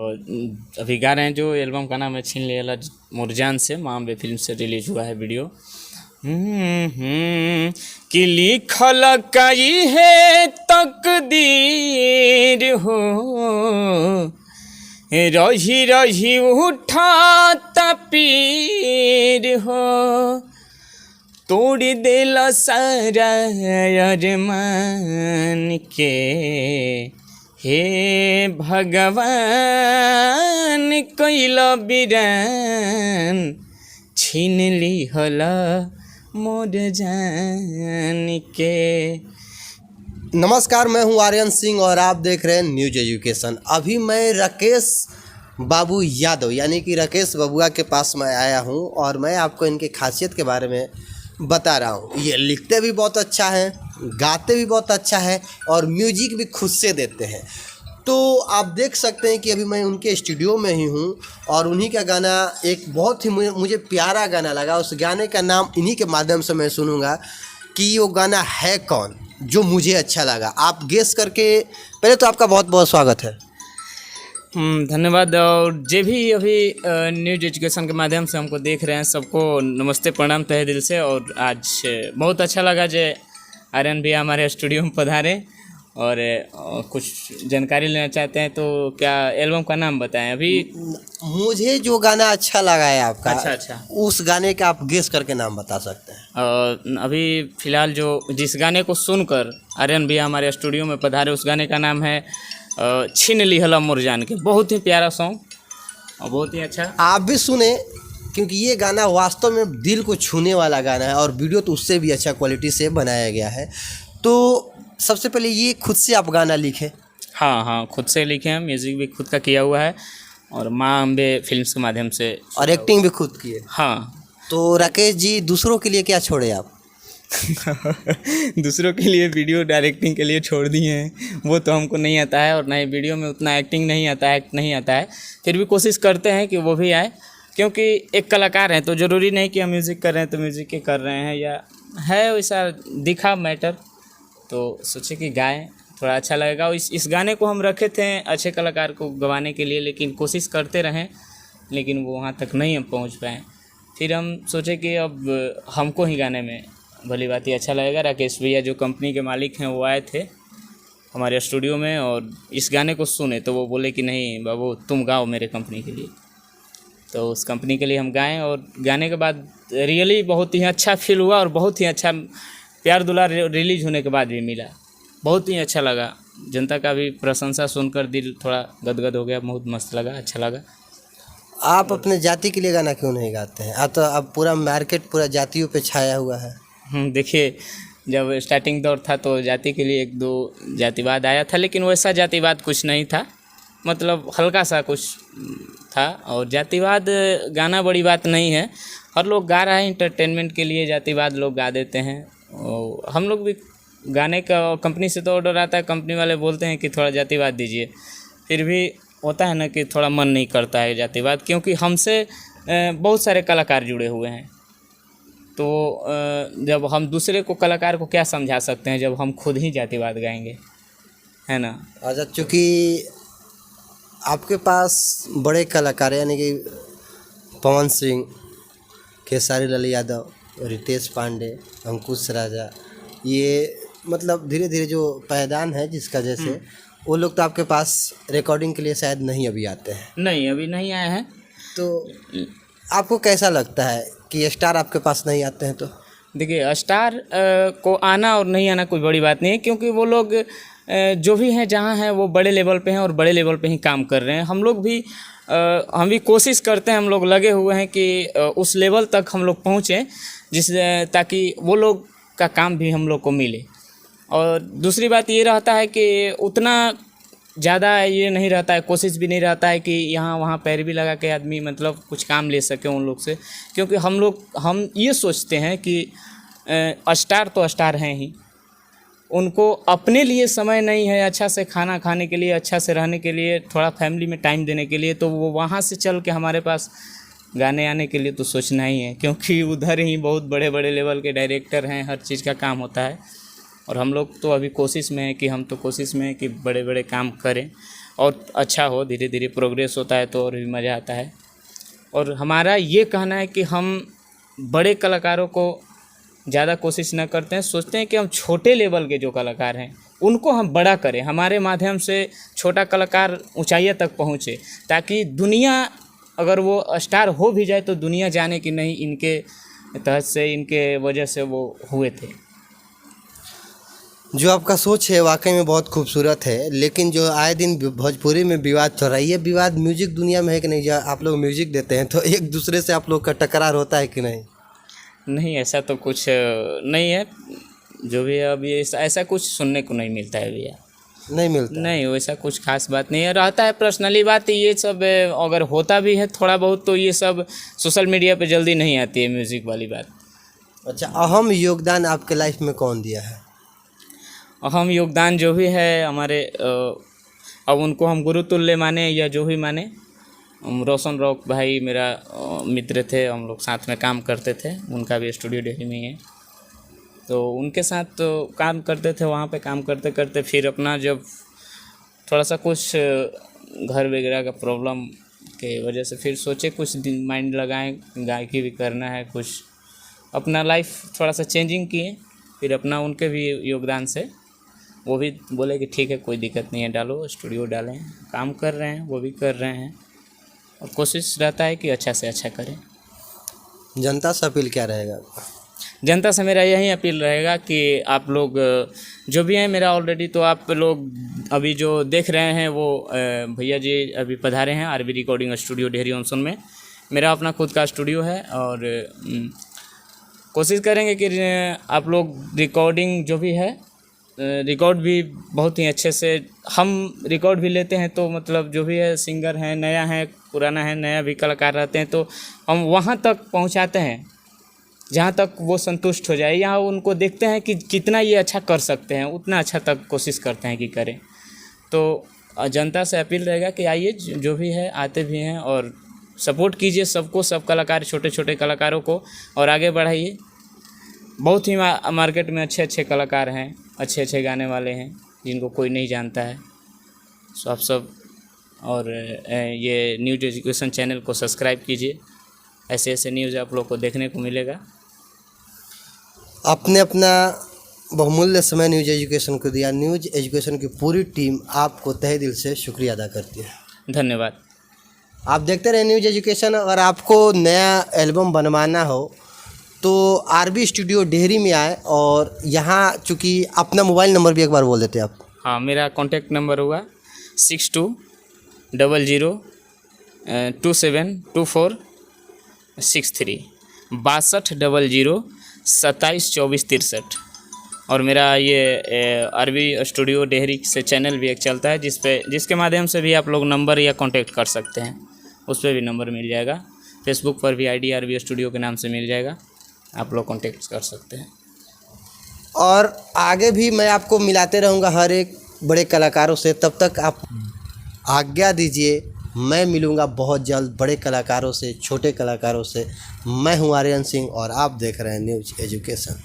और अभी गा रहे हैं जो एल्बम का नाम है छीन लिया मुरजान से, माँ अम्बे फिल्म से रिलीज हुआ है वीडियो। कि लिखल कई है तकदीर हो, रही रही उठा पीर हो, तोड़ दिल सारा अरमान के, हे भगवान कैल बिरान, छीन लिहल मोर जान के। नमस्कार, मैं हूं आर्यन सिंह और आप देख रहे हैं न्यूज एजुकेशन। अभी मैं राकेश बाबू यादव यानी कि राकेश बबुआ के पास मैं आया हूं और मैं आपको इनकी खासियत के बारे में बता रहा हूं। ये लिखते भी बहुत अच्छा है, गाते भी बहुत अच्छा है और म्यूजिक भी खुद से देते हैं। तो आप देख सकते हैं कि अभी मैं उनके स्टूडियो में ही हूं और उन्हीं का गाना एक बहुत ही मुझे प्यारा गाना लगा। उस गाने का नाम इन्हीं के माध्यम से मैं सुनूंगा कि वो गाना है कौन, जो मुझे अच्छा लगा। आप गेस करके, पहले तो आपका बहुत बहुत स्वागत है। धन्यवाद। और जो भी अभी न्यूज एजुकेशन के माध्यम से हमको देख रहे हैं सबको नमस्ते प्रणाम तहे दिल से। और आज बहुत अच्छा लगा जो आर्यन भैया हमारे स्टूडियो में पधारे और कुछ जानकारी लेना चाहते हैं। तो क्या एल्बम का नाम बताएं? अभी मुझे जो गाना अच्छा लगा है आपका, अच्छा उस गाने का आप गेस करके नाम बता सकते हैं। अभी फ़िलहाल जो जिस गाने को सुनकर आर्यन भैया हमारे स्टूडियो में पधारे उस गाने का नाम है छीन लिहला मुरजान के। बहुत ही प्यारा सॉन्ग और बहुत ही अच्छा। आप भी सुने क्योंकि ये गाना वास्तव में दिल को छूने वाला गाना है और वीडियो तो उससे भी अच्छा क्वालिटी से बनाया गया है। तो सबसे पहले ये खुद से आप गाना लिखे? हाँ, खुद से लिखे हैं, म्यूज़िक भी खुद का किया हुआ है और माँ अम्बे फिल्म्स के माध्यम से, और एक्टिंग भी खुद की है। हाँ। तो राकेश जी, दूसरों के लिए क्या छोड़े आप? दूसरों के लिए वीडियो डायरेक्टिंग के लिए छोड़ दिए हैं। वो तो हमको नहीं आता है और ना ही वीडियो में उतना एक्टिंग नहीं आता है, एक्ट नहीं आता है। फिर भी कोशिश करते हैं कि वो भी आए, क्योंकि एक कलाकार हैं तो ज़रूरी नहीं कि हम म्यूज़िक कर रहे हैं तो म्यूज़िक के कर रहे हैं, या है वैसा दिखा मैटर, तो सोचे कि गाएं, थोड़ा अच्छा लगेगा। और इस गाने को हम रखे थे अच्छे कलाकार को गवाने के लिए, लेकिन कोशिश करते रहें लेकिन वो वहाँ तक नहीं हम पहुँच पाए। फिर हम सोचे कि अब हमको ही गाने में भली बात ही अच्छा लगेगा। राकेश भैया जो कंपनी के मालिक हैं वो आए थे हमारे स्टूडियो में और इस गाने को सुने तो वो बोले कि नहीं बाबू तुम गाओ मेरे कंपनी के लिए। तो उस कंपनी के लिए हम गाएं और गाने के बाद रियली बहुत ही अच्छा फील हुआ और बहुत ही अच्छा प्यार दुलार रिलीज होने के बाद भी मिला। बहुत ही अच्छा लगा। जनता का भी प्रशंसा सुनकर दिल थोड़ा गदगद हो गया। बहुत मस्त लगा, अच्छा लगा। आप अपने जाति के लिए गाना क्यों नहीं गाते हैं? आप तो अब पूरा मार्केट पूरा जातियों पे छाया हुआ है। देखिए, जब स्टार्टिंग दौर था तो जाति के लिए एक दो जातिवाद आया था, लेकिन वैसा जातिवाद कुछ नहीं था, मतलब हल्का सा कुछ था। और जातिवाद गाना बड़ी बात नहीं है, हर लोग गा रहा है इंटरटेनमेंट के लिए, जातिवाद लोग गा देते हैं। और हम लोग भी गाने का कंपनी से तो ऑर्डर आता है, कंपनी वाले बोलते हैं कि थोड़ा जातिवाद दीजिए, फिर भी होता है ना कि थोड़ा मन नहीं करता है जातिवाद, क्योंकि हमसे बहुत सारे कलाकार जुड़े हुए हैं। तो जब हम दूसरे को कलाकार को क्या समझा सकते हैं जब हम खुद ही जातिवाद गाएंगे, है ना। अच्छा, चूँकि आपके पास बड़े कलाकार यानी कि पवन सिंह, खेसारी लाल यादव, रितेश पांडे, अंकुश राजा, ये मतलब धीरे धीरे जो पैदान है जिसका जैसे, वो लोग तो आपके पास रिकॉर्डिंग के लिए शायद नहीं अभी आते हैं। नहीं, अभी नहीं आए हैं। तो आपको कैसा लगता है कि स्टार आपके पास नहीं आते हैं? तो देखिए, स्टार को आना और नहीं आना कोई बड़ी बात नहीं है, क्योंकि वो लोग जो भी हैं जहाँ हैं वो बड़े लेवल पे हैं और बड़े लेवल पे ही काम कर रहे हैं। हम लोग भी हम भी कोशिश करते हैं, हम लोग लगे हुए हैं कि उस लेवल तक हम लोग पहुँचें ताकि वो लोग का काम भी हम लोग को मिले। और दूसरी बात ये रहता है कि उतना ज़्यादा ये नहीं रहता है, कोशिश भी नहीं रहता है कि यहाँ वहाँ पैर भी लगा के आदमी मतलब कुछ काम ले सके उन लोग से, क्योंकि हम ये सोचते हैं कि स्टार तो स्टार हैं ही, उनको अपने लिए समय नहीं है अच्छा से खाना खाने के लिए, अच्छा से रहने के लिए, थोड़ा फैमिली में टाइम देने के लिए, तो वो वहाँ से चल के हमारे पास गाने आने के लिए तो सोचना ही है, क्योंकि उधर ही बहुत बड़े बड़े लेवल के डायरेक्टर हैं, हर चीज़ का काम होता है। और हम लोग तो अभी कोशिश में है कि बड़े बड़े काम करें। और अच्छा हो, धीरे धीरे प्रोग्रेस होता है तो और भी मज़ा आता है। और हमारा ये कहना है कि हम बड़े कलाकारों को ज़्यादा कोशिश न करते हैं, सोचते हैं कि हम छोटे लेवल के जो कलाकार हैं उनको हम बड़ा करें, हमारे माध्यम से छोटा कलाकार ऊंचाइयों तक पहुँचे, ताकि दुनिया अगर वो स्टार हो भी जाए तो दुनिया जाने कि नहीं इनके तहत से, इनके वजह से वो हुए थे। जो आपका सोच है वाकई में बहुत खूबसूरत है, लेकिन जो आए दिन भोजपुरी में विवाद चल रहा है, ये विवाद म्यूजिक दुनिया में है कि नहीं? जो आप लोग म्यूजिक देते हैं तो एक दूसरे से आप लोग का टकरार होता है कि नहीं? नहीं, ऐसा तो कुछ नहीं है। जो भी है अभी ऐसा कुछ सुनने को नहीं मिलता है भैया। नहीं मिलता? नहीं, वैसा कुछ खास बात नहीं है। रहता है पर्सनली बात, ये सब अगर होता भी है थोड़ा बहुत तो ये सब सोशल मीडिया पे जल्दी नहीं आती है म्यूज़िक वाली बात। अच्छा, अहम योगदान आपके लाइफ में कौन दिया है? अहम योगदान जो भी है हमारे, अब उनको हम गुरु तुल्य माने या जो भी माने, रोशन रॉक भाई मेरा मित्र थे, हम लोग साथ में काम करते थे, उनका भी स्टूडियो डेहरी में ही है, तो उनके साथ तो काम करते थे। वहाँ पे काम करते करते फिर अपना जब थोड़ा सा कुछ घर वगैरह का प्रॉब्लम के वजह से फिर सोचे कुछ दिन माइंड लगाएं, गायकी भी करना है, कुछ अपना लाइफ थोड़ा सा चेंजिंग किए। फिर अपना उनके भी योगदान से वो भी बोले कि ठीक है कोई दिक्कत नहीं है, डालो स्टूडियो डालें, काम कर रहे हैं, वो भी कर रहे हैं, और कोशिश रहता है कि अच्छा से अच्छा करें। जनता से अपील क्या रहेगा? जनता से मेरा यही अपील रहेगा कि आप लोग जो भी हैं, मेरा ऑलरेडी तो आप लोग अभी जो देख रहे हैं वो भैया जी अभी पधारे हैं आरबी रिकॉर्डिंग स्टूडियो डेहरी ऑनसन में। मेरा अपना खुद का स्टूडियो है और कोशिश करेंगे कि आप लोग रिकॉर्डिंग जो भी है, रिकॉर्ड भी बहुत ही अच्छे से हम रिकॉर्ड भी लेते हैं, तो मतलब जो भी है सिंगर है, नया है, पुराना है, नया भी कलाकार रहते हैं, तो हम वहाँ तक पहुँचाते हैं जहाँ तक वो संतुष्ट हो जाए, या उनको देखते हैं कि कितना ये अच्छा कर सकते हैं, उतना अच्छा तक कोशिश करते हैं कि करें। तो जनता से अपील रहेगा कि आइए, जो भी है आते भी हैं और सपोर्ट कीजिए सबको, सब कलाकार, छोटे छोटे कलाकारों को, और आगे बढ़ाइए। बहुत ही मार्केट में अच्छे अच्छे कलाकार हैं, अच्छे अच्छे गाने वाले हैं जिनको कोई नहीं जानता है। सो आप सब और ये न्यूज एजुकेशन चैनल को सब्सक्राइब कीजिए, ऐसे ऐसे न्यूज़ आप लोग को देखने को मिलेगा। आपने अपना बहुमूल्य समय न्यूज एजुकेशन को दिया। न्यूज एजुकेशन की पूरी टीम आपको तहे दिल से शुक्रिया अदा करती है। धन्यवाद। आप देखते रहे न्यूज एजुकेशन। अगर आपको नया एल्बम बनवाना हो तो आरबी स्टूडियो डेहरी में आए, और यहाँ चूँकि अपना मोबाइल नंबर भी एक बार बोल देते हैं आप। हाँ, मेरा कॉन्टैक्ट नंबर हुआ 6200272463 6200272463। और मेरा ये आरबी स्टूडियो डेहरी से चैनल भी एक चलता है जिसके माध्यम से भी आप लोग नंबर या कांटेक्ट कर सकते हैं, उस पर भी नंबर मिल जाएगा। फेसबुक पर भी आईडी आरबी स्टूडियो के नाम से मिल जाएगा, आप लोग कांटेक्ट कर सकते हैं। और आगे भी मैं आपको मिलाते रहूँगा हर एक बड़े कलाकारों से। तब तक आप आज्ञा दीजिए, मैं मिलूँगा बहुत जल्द बड़े कलाकारों से, छोटे कलाकारों से। मैं हूँ आर्यन सिंह और आप देख रहे हैं न्यूज एजुकेशन।